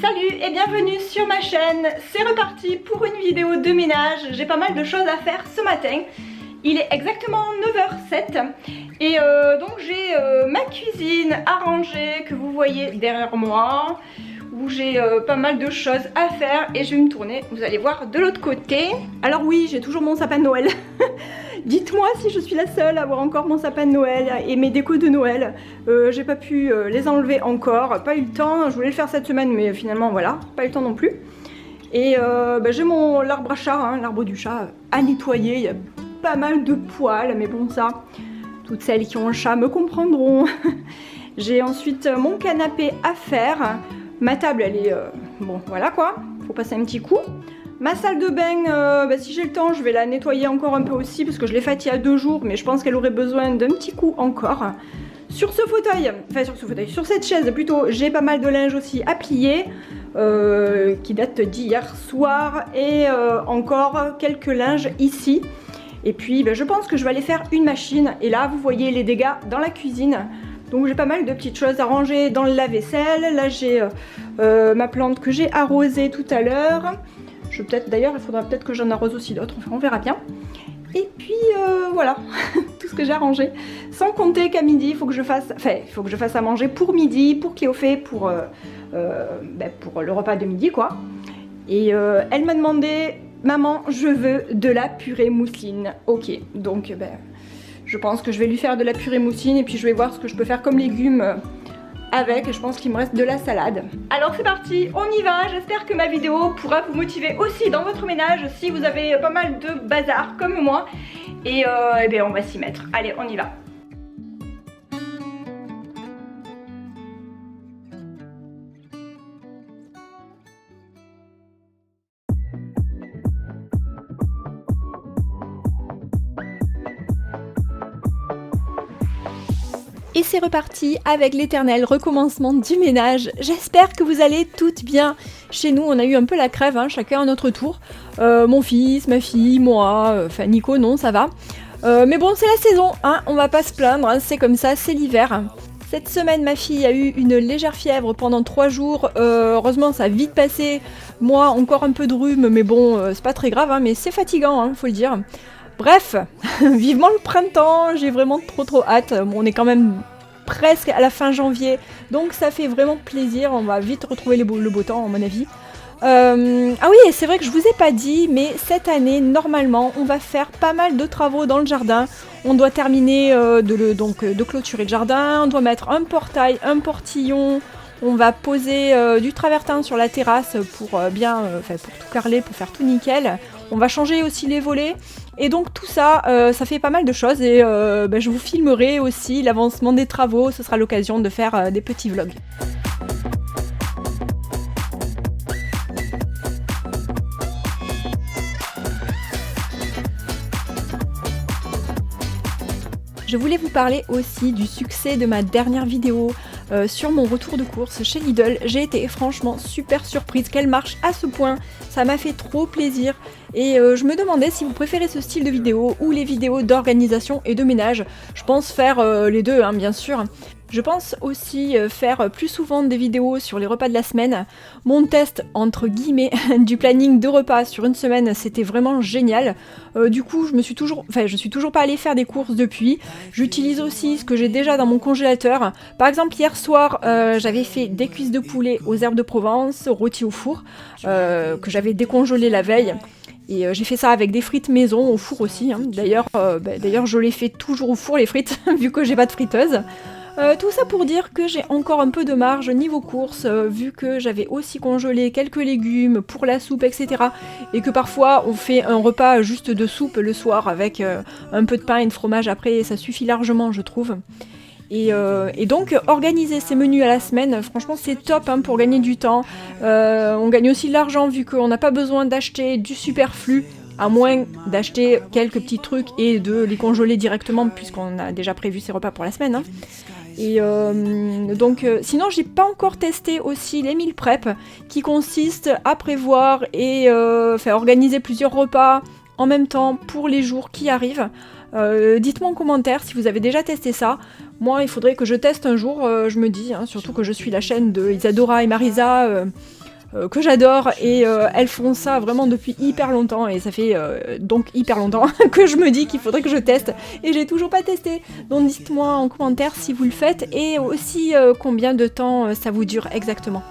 Salut et bienvenue sur ma chaîne, c'est reparti pour une vidéo de ménage. J'ai pas mal de choses à faire ce matin. Il est exactement 9h07 et donc j'ai ma cuisine à ranger que vous voyez derrière moi, où j'ai pas mal de choses à faire et je vais me tourner, vous allez voir, de l'autre côté. Alors oui, j'ai toujours mon sapin de Noël. Dites-moi si je suis la seule à avoir encore mon sapin de Noël et mes décos de Noël. J'ai pas pu les enlever encore, pas eu le temps, je voulais le faire cette semaine mais finalement voilà, pas eu le temps non plus. Et j'ai l'arbre à chat, hein, l'arbre du chat à nettoyer, il y a pas mal de poils, mais bon ça, toutes celles qui ont un chat me comprendront. J'ai ensuite mon canapé à faire, ma table elle est, bon voilà quoi, faut passer un petit coup. Ma salle de bain, si j'ai le temps, je vais la nettoyer encore un peu aussi parce que je l'ai faite il y a 2 jours, mais je pense qu'elle aurait besoin d'un petit coup encore. Sur ce fauteuil, sur cette chaise plutôt, j'ai pas mal de linge aussi à plier, qui date d'hier soir, et encore quelques linges ici. Et puis je pense que je vais aller faire une machine, et là vous voyez les dégâts dans la cuisine. Donc j'ai pas mal de petites choses à ranger dans le lave-vaisselle. Là j'ai ma plante que j'ai arrosée tout à l'heure. D'ailleurs, il faudra peut-être que j'en arrose aussi d'autres, enfin, on verra bien. Et puis voilà, tout ce que j'ai à ranger. Sans compter qu'à midi, il faut que je fasse à manger pour midi, pour Cléophée, pour le repas de midi quoi. Et elle m'a demandé, maman, je veux de la purée mousseline. Ok, donc je pense que je vais lui faire de la purée mousseline et puis je vais voir ce que je peux faire comme légumes avec, je pense qu'il me reste de la salade. Alors c'est parti, on y va. J'espère que ma vidéo pourra vous motiver aussi dans votre ménage si vous avez pas mal de bazar comme moi. Et on va s'y mettre. Allez, on y va. Et c'est reparti avec l'éternel recommencement du ménage. J'espère que vous allez toutes bien. Chez nous, on a eu un peu la crève, hein, chacun à notre tour. Mon fils, ma fille, moi, enfin Nico, non, ça va. Mais bon, c'est la saison, hein, on va pas se plaindre, hein, c'est comme ça, c'est l'hiver. Cette semaine, ma fille a eu une légère fièvre pendant 3 jours. Heureusement, ça a vite passé. Moi, encore un peu de rhume, mais bon, c'est pas très grave, hein, mais c'est fatigant, hein, faut le dire. Bref, vivement le printemps, j'ai vraiment trop hâte. On est quand même presque à la fin janvier, donc ça fait vraiment plaisir. On va vite retrouver le beau temps à mon avis. Ah oui, c'est vrai que je vous ai pas dit, mais cette année, normalement, on va faire pas mal de travaux dans le jardin. On doit terminer de clôturer le jardin, on doit mettre un portail, un portillon. On va poser du travertin sur la terrasse pour pour tout carreler, pour faire tout nickel. On va changer aussi les volets. Et donc tout ça, ça fait pas mal de choses et je vous filmerai aussi l'avancement des travaux. Ce sera l'occasion de faire des petits vlogs. Je voulais vous parler aussi du succès de ma dernière vidéo sur mon retour de course chez Lidl. J'ai été franchement super surprise qu'elle marche à ce point, ça m'a fait trop plaisir et je me demandais si vous préférez ce style de vidéo ou les vidéos d'organisation et de ménage. Je pense faire les deux, hein, bien sûr. Je pense aussi faire plus souvent des vidéos sur les repas de la semaine. Mon test, entre guillemets, du planning de repas sur une semaine, c'était vraiment génial. Du coup, je suis toujours pas allée faire des courses depuis. J'utilise aussi ce que j'ai déjà dans mon congélateur. Par exemple, hier soir, j'avais fait des cuisses de poulet aux herbes de Provence, rôties au four, que j'avais décongelé la veille. Et j'ai fait ça avec des frites maison, au four aussi. Hein. D'ailleurs, je les fais toujours au four, les frites, vu que j'ai pas de friteuse. Tout ça pour dire que j'ai encore un peu de marge niveau courses, vu que j'avais aussi congelé quelques légumes pour la soupe, etc. Et que parfois on fait un repas juste de soupe le soir avec un peu de pain et de fromage après, et ça suffit largement je trouve. Et donc organiser ces menus à la semaine, franchement c'est top hein, pour gagner du temps. On gagne aussi de l'argent vu qu'on n'a pas besoin d'acheter du superflu, à moins d'acheter quelques petits trucs et de les congeler directement puisqu'on a déjà prévu ces repas pour la semaine. Hein. Et sinon j'ai pas encore testé aussi les meal prep qui consistent à prévoir et organiser plusieurs repas en même temps pour les jours qui arrivent. Dites-moi en commentaire si vous avez déjà testé ça. Moi il faudrait que je teste un jour, je me dis, hein, surtout que je suis la chaîne de Isadora et Marisa que j'adore et elles font ça vraiment depuis hyper longtemps et ça fait donc hyper longtemps que je me dis qu'il faudrait que je teste et j'ai toujours pas testé. Donc dites-moi en commentaire si vous le faites et aussi combien de temps ça vous dure exactement.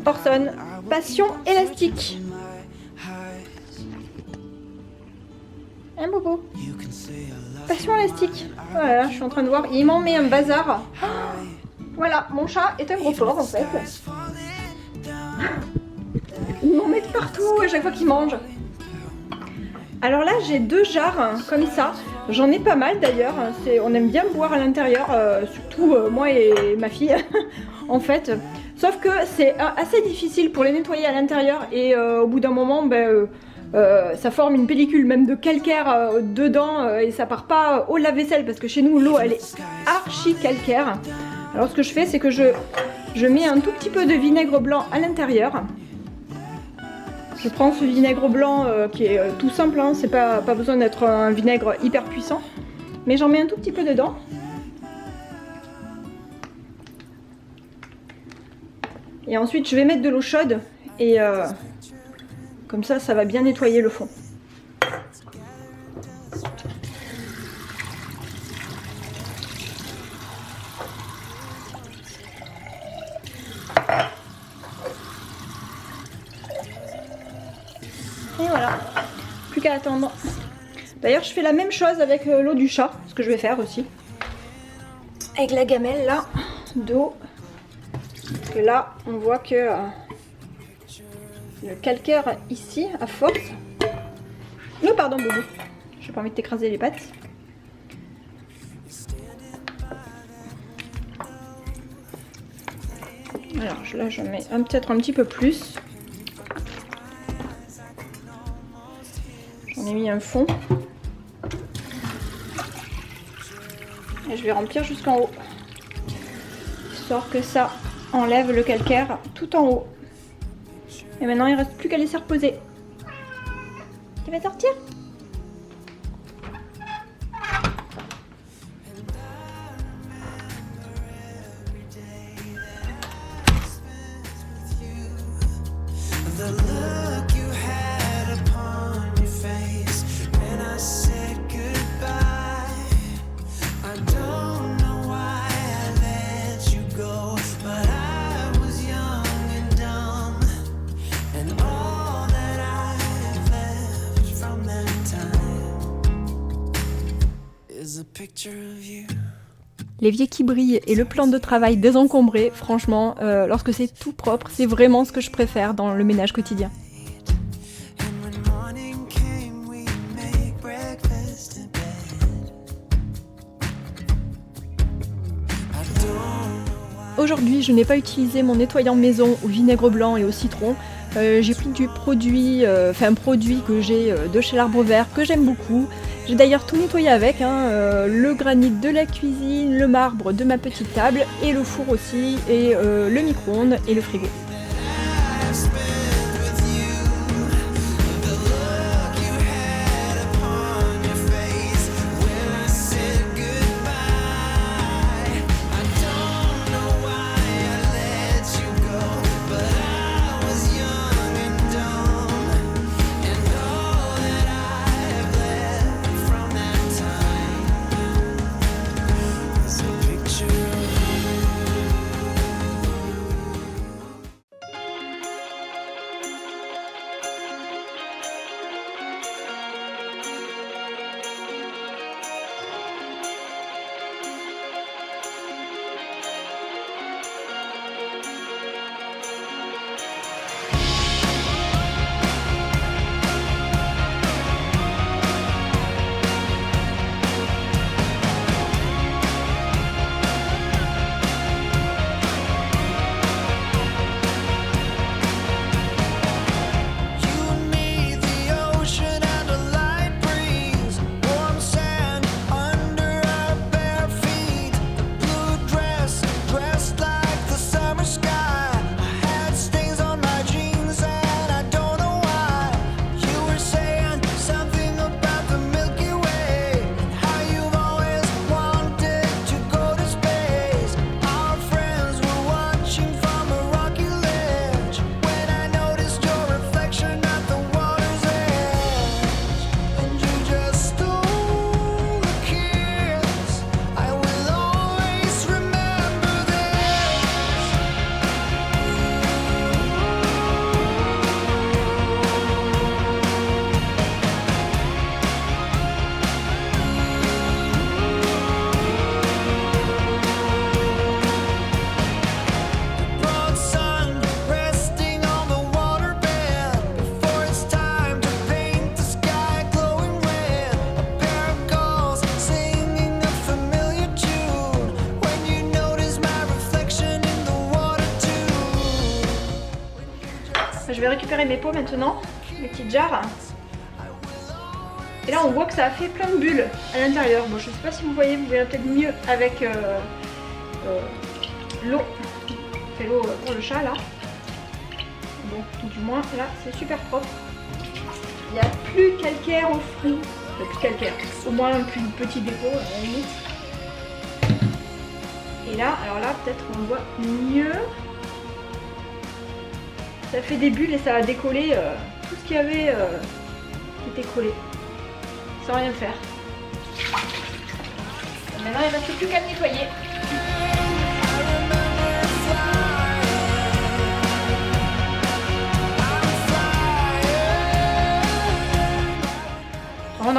Orson, passion élastique. Un bobo. Passion élastique. Voilà, je suis en train de voir. Il m'en met un bazar. Oh, voilà, mon chat est un gros porc en fait. Il m'en met partout à chaque fois qu'il mange. Alors là, j'ai 2 jarres comme ça. J'en ai pas mal d'ailleurs. On aime bien boire à l'intérieur, surtout moi et ma fille en fait. Sauf que c'est assez difficile pour les nettoyer à l'intérieur et au bout d'un moment, ça forme une pellicule même de calcaire dedans et ça part pas au lave-vaisselle parce que chez nous l'eau elle est archi calcaire. Alors ce que je fais c'est que je mets un tout petit peu de vinaigre blanc à l'intérieur. Je prends ce vinaigre blanc qui est tout simple, hein, c'est pas besoin d'être un vinaigre hyper puissant, mais j'en mets un tout petit peu dedans. Et ensuite je vais mettre de l'eau chaude et comme ça va bien nettoyer le fond. Et voilà, plus qu'à attendre. D'ailleurs je fais la même chose avec l'eau du chat, ce que je vais faire aussi. Avec la gamelle là, d'eau. Parce que là, on voit que le calcaire ici, à force... Non, pardon, Bobo. J'ai pas envie de t'écraser les pattes. Alors là, je mets peut-être un petit peu plus. J'en ai mis un fond. Et je vais remplir jusqu'en haut. Histoire que ça enlève le calcaire tout en haut. Et maintenant il ne reste plus qu'à laisser reposer. Tu vas sortir ? L'évier qui brille et le plan de travail désencombré, franchement, lorsque c'est tout propre, c'est vraiment ce que je préfère dans le ménage quotidien. Aujourd'hui, je n'ai pas utilisé mon nettoyant maison au vinaigre blanc et au citron. J'ai pris du produit, un produit que j'ai de chez l'Arbre Vert que j'aime beaucoup. J'ai d'ailleurs tout nettoyé avec, le granit de la cuisine, le marbre de ma petite table et le four aussi, et le micro-ondes et le frigo. récupérer mes pots maintenant, mes petites jarres. Et là on voit que ça a fait plein de bulles à l'intérieur. Bon, je sais pas si vous voyez, vous verrez peut-être mieux avec l'eau. C'est l'eau pour le chat là. Bon, du moins là c'est super propre. Il n'y a plus calcaire au fond. Plus calcaire, au moins un plus petit dépôt à la limite. Et là, alors là peut-être on voit mieux. Ça fait des bulles et ça a décollé tout ce qu'il y avait qui était collé. Sans rien faire. Maintenant il ne reste plus qu'à le nettoyer.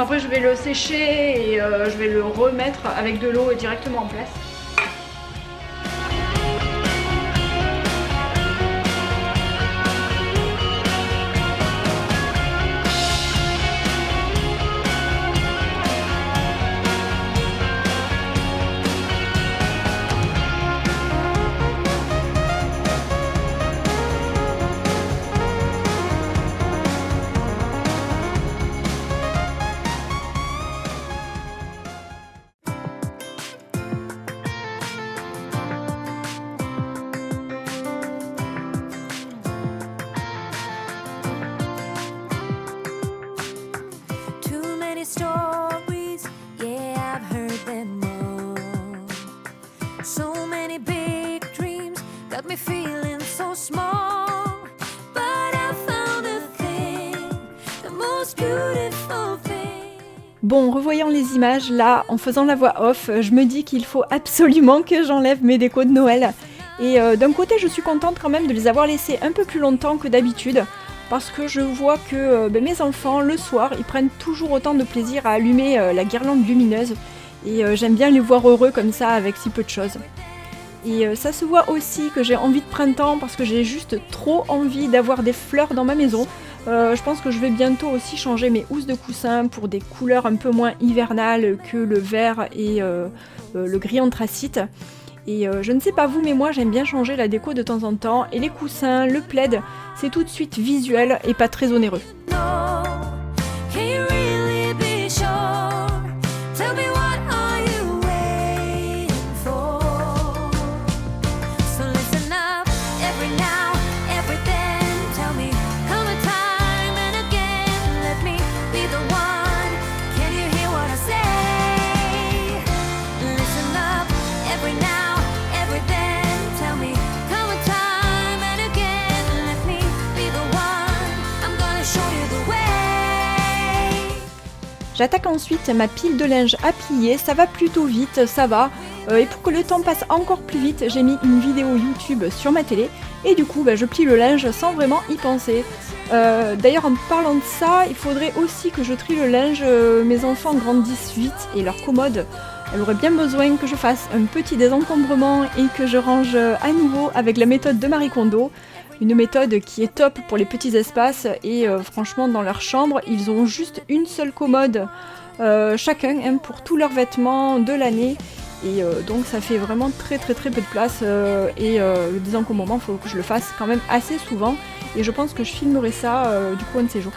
Après je vais le sécher et je vais le remettre avec de l'eau directement en place. Stories, yeah, I've heard them all. So many big dreams got me feeling so small. But I found a thing, the most beautiful thing. Bon, revoyant les images, là, en faisant la voix off, je me dis qu'il faut absolument que j'enlève mes décos de Noël. Et d'un côté, je suis contente quand même de les avoir laissés un peu plus longtemps que d'habitude. Parce que je vois que mes enfants, le soir, ils prennent toujours autant de plaisir à allumer la guirlande lumineuse. Et j'aime bien les voir heureux comme ça, avec si peu de choses. Et ça se voit aussi que j'ai envie de printemps, parce que j'ai juste trop envie d'avoir des fleurs dans ma maison. Je pense que je vais bientôt aussi changer mes housses de coussin pour des couleurs un peu moins hivernales que le vert et le gris anthracite. Et je ne sais pas vous, mais moi j'aime bien changer la déco de temps en temps. Et les coussins, le plaid, c'est tout de suite visuel et pas très onéreux. J'attaque ensuite ma pile de linge à plier, ça va plutôt vite, ça va. Et pour que le temps passe encore plus vite, j'ai mis une vidéo YouTube sur ma télé. Et du coup, je plie le linge sans vraiment y penser. D'ailleurs, en parlant de ça, il faudrait aussi que je trie le linge. Mes enfants grandissent vite et leur commode, elle aurait bien besoin que je fasse un petit désencombrement et que je range à nouveau avec la méthode de Marie Kondo. Une méthode qui est top pour les petits espaces et franchement dans leur chambre ils ont juste une seule commode chacun pour tous leurs vêtements de l'année et donc ça fait vraiment très peu de place et le désencombrement il faut que je le fasse quand même assez souvent et je pense que je filmerai ça du coup un de ces jours.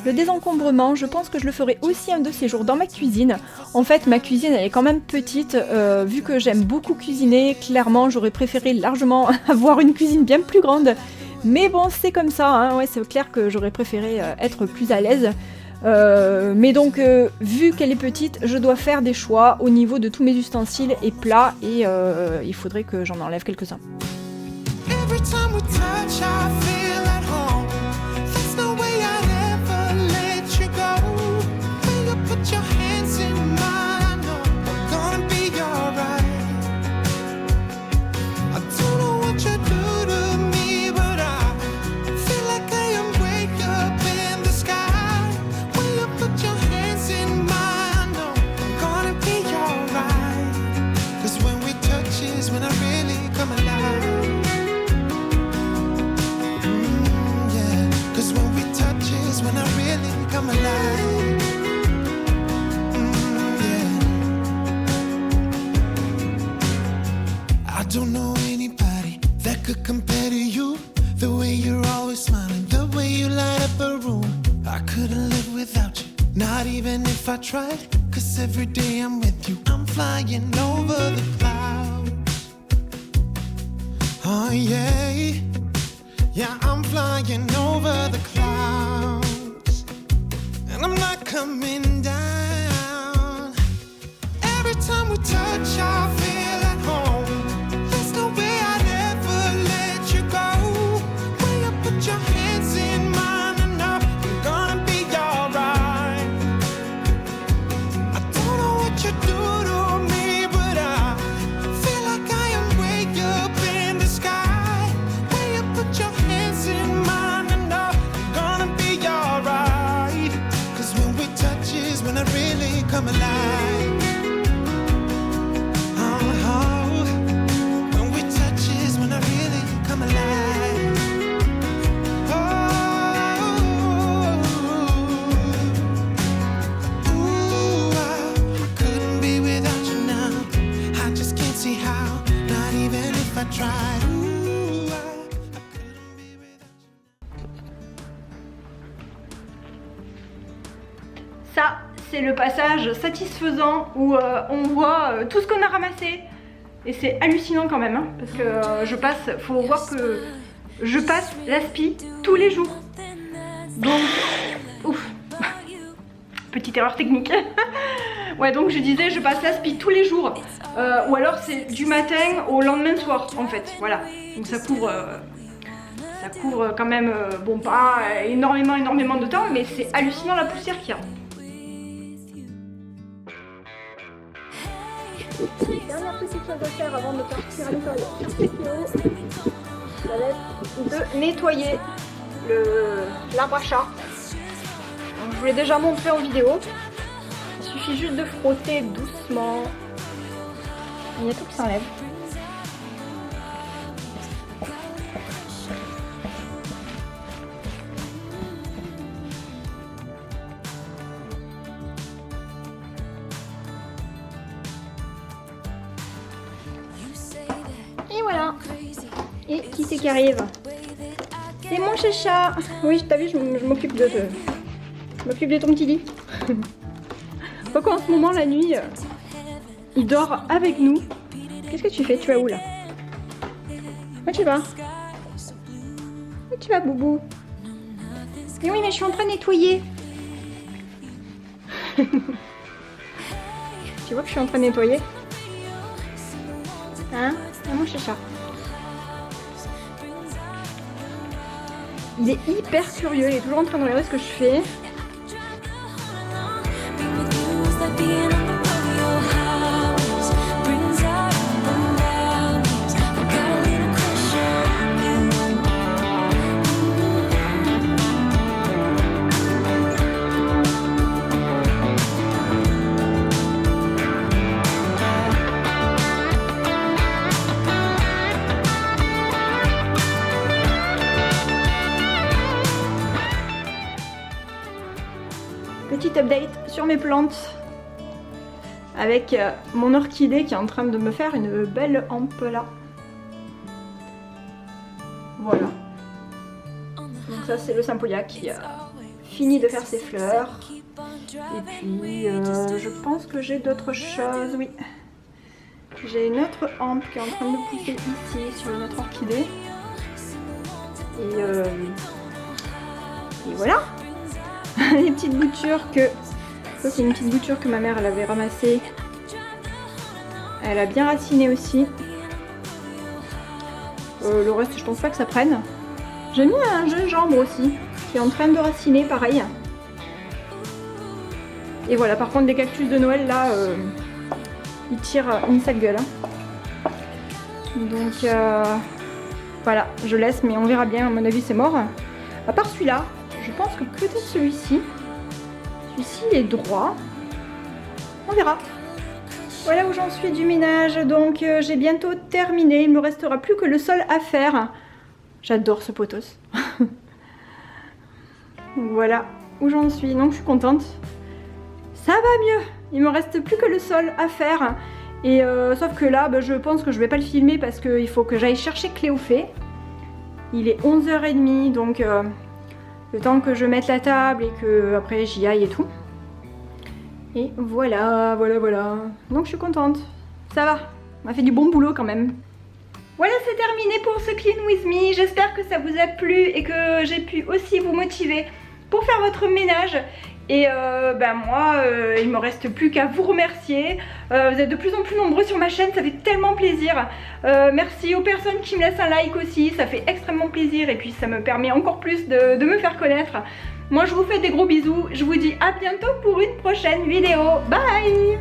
Le désencombrement, je pense que je le ferai aussi un de ces jours dans ma cuisine. En fait, ma cuisine, elle est quand même petite. Vu que j'aime beaucoup cuisiner, clairement, j'aurais préféré largement avoir une cuisine bien plus grande. Mais bon, c'est comme ça, hein. Ouais, c'est clair que j'aurais préféré être plus à l'aise. Mais donc, vu qu'elle est petite, je dois faire des choix au niveau de tous mes ustensiles et plats. Et il faudrait que j'en enlève quelques-uns. don't know anybody that could compare to you. The way you're always smiling, the way you light up a room. I couldn't live without you, not even if I tried. Cause every day I'm with you, I'm flying over the clouds. Oh yeah, yeah, I'm flying over the clouds. And I'm not coming down. Every time we touch, I feel at home. There's no way I'd ever let you go. When you put your hands in mine, I know I'm gonna be alright. I don't know what you do to me, but I feel like I am way up in the sky. When you put your hands in mine, I know I'm gonna be alright. Cause when we touch is when I really come alive. When we touch is when I really come alive. I couldn't be without you now. I just can't see how, not even if I tried. I couldn't be without you. Ça, c'est le passage satisfaisant où on voit tout ce qu'on a ramassé. Et c'est hallucinant quand même, hein, parce que faut voir que je passe l'aspi tous les jours. Donc, ouf, petite erreur technique. Ouais, donc je disais, je passe l'aspi tous les jours. Ou alors c'est du matin au lendemain soir, en fait. Voilà, donc ça couvre quand même, bon, pas énormément de temps, mais c'est hallucinant la poussière qu'il y a. Dernière petite chose à faire avant de partir à l'intérieur sur cette vidéo, ça va être de nettoyer l'arbre à chat. Donc, je vous l'ai déjà montré en vidéo. Il suffit juste de frotter doucement. Il y a tout qui s'enlève. Et voilà. Et qui c'est qui arrive? C'est mon chacha. Oui, t'as vu, je m'occupe de ton petit lit. Donc en ce moment, la nuit, il dort avec nous. Qu'est-ce que tu fais? Tu vas où là? Où tu vas? Où tu vas, Boubou? Mais oui, mais je suis en train de nettoyer. Tu vois que je suis en train de nettoyer? Hein? Mon chacha. Il est hyper curieux, il est toujours en train de regarder ce que je fais. Petit update sur mes plantes avec mon orchidée qui est en train de me faire une belle hampe là. Voilà. Donc ça c'est le Saint-Pauliac qui a fini de faire ses fleurs. Et puis je pense que j'ai d'autres choses, oui. J'ai une autre hampe qui est en train de pousser ici sur notre orchidée. Et voilà. Les petites boutures que... Ça c'est une petite bouture que ma mère elle avait ramassée. Elle a bien raciné aussi. Le reste je pense pas que ça prenne. J'ai mis un gingembre aussi qui est en train de raciner pareil. Et voilà, par contre les cactus de Noël là ils tirent une sale gueule. Donc voilà, je laisse mais on verra bien, à mon avis c'est mort. À part celui-là, je pense que peut-être celui-ci. Celui-ci il est droit. On verra. Voilà où j'en suis du ménage. Donc j'ai bientôt terminé. Il me restera plus que le sol à faire. J'adore ce potos. Voilà où j'en suis. Donc je suis contente. Ça va mieux. Il me reste plus que le sol à faire. Et sauf que là, je pense que je vais pas le filmer parce qu'il faut que j'aille chercher Cléophée. Il est 11h30, donc le temps que je mette la table et que après j'y aille et tout. Et voilà. Donc je suis contente. Ça va, on a fait du bon boulot quand même. Voilà, c'est terminé pour ce Clean With Me. J'espère que ça vous a plu et que j'ai pu aussi vous motiver pour faire votre ménage. Et moi, il me reste plus qu'à vous remercier. Vous êtes de plus en plus nombreux sur ma chaîne, ça fait tellement plaisir. Merci aux personnes qui me laissent un like aussi, ça fait extrêmement plaisir et puis ça me permet encore plus de me faire connaître. Moi, je vous fais des gros bisous. Je vous dis à bientôt pour une prochaine vidéo. Bye!